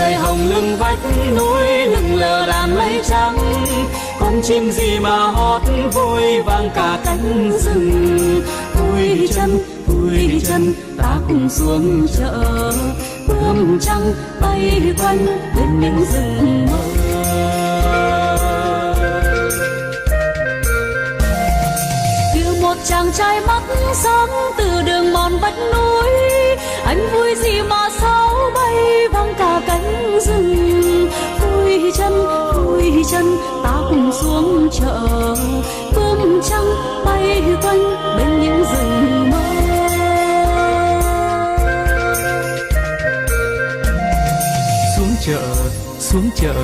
trời hồng lưng vách núi lưng lờ đàn mây trắng. Con chim gì mà hót vui vang cả cánh rừng. Vui chân ta cùng xuống chợ, bướm trắng bay quanh bên những rừng mơ. Một chàng trai mắt sáng từ đường mòn vách núi, anh vui gì mà sao bay vang cả cánh rừng. Vui chân ta cùng xuống chợ, bướm trắng bay quanh bên những rừng mơ. Xuống chợ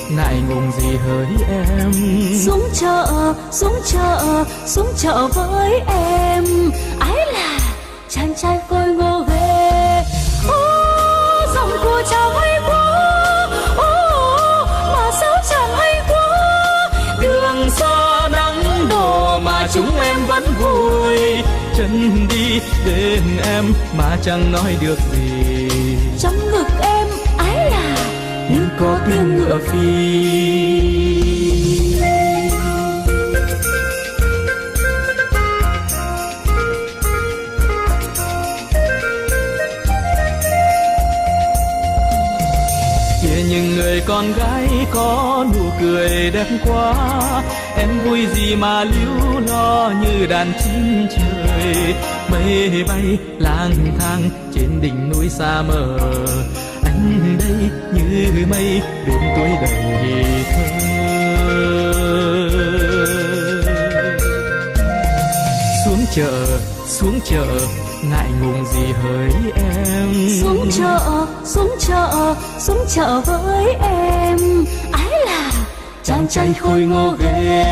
ngại ngùng gì hỡi em. Xuống chợ với em. Ái là chàng trai khôi ngô ghê. Giọng của chàng hay quá, mà sao chàng hay quá. Đường xa nắng đổ mà chúng em vẫn vui. Chân đi bên em mà chẳng nói được gì. Trong ngực em ái là như có tiếng ngựa phi. Kia những người con gái có nụ cười đẹp quá. Em vui gì mà líu lo như đàn chim trời. Mây bay lang thang trên đỉnh núi xa mờ. Anh đây như mây bên tuổi đầy thơ. Xuống chợ ngại ngùng gì hỡi em. Xuống chợ với em. Ái là chàng trai khôi ngô ghê.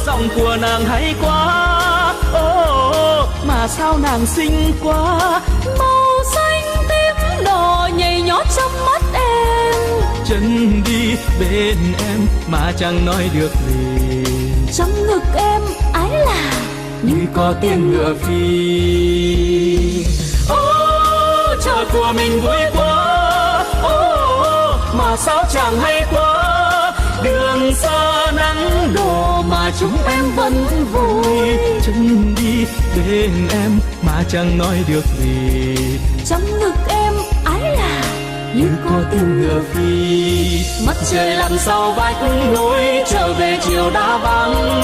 Giọng của nàng hay quá, mà sao nàng xinh quá. Màu xanh tím đỏ nhảy nhót trong mắt em. Chân đi bên em mà chẳng nói được gì. Trong ngực em ái là như có tiếng ngựa phi. Chợ của mình vui quá, mà sao chẳng hay quá. Đường xa nắng đổ mà chúng em vẫn vui. Chân đi bên em mà chẳng nói được gì. Trong ngực em ái là như có tiếng ngựa phi. Mắt trời lặn sau vách núi trở về chiều đã vắng.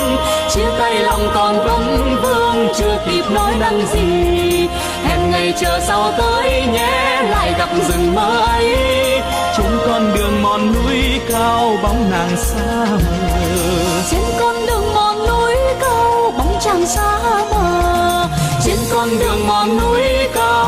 Chia tay lòng còn vấn vương chưa kịp nói năng gì. Hẹn ngày chờ sau tới nhé lại gặp rừng mơ ấy. Trên con đường mòn núi cao bóng nàng xa mờ. Trên con đường mòn núi cao bóng chàng xa mờ. Trên con đường mòn núi cao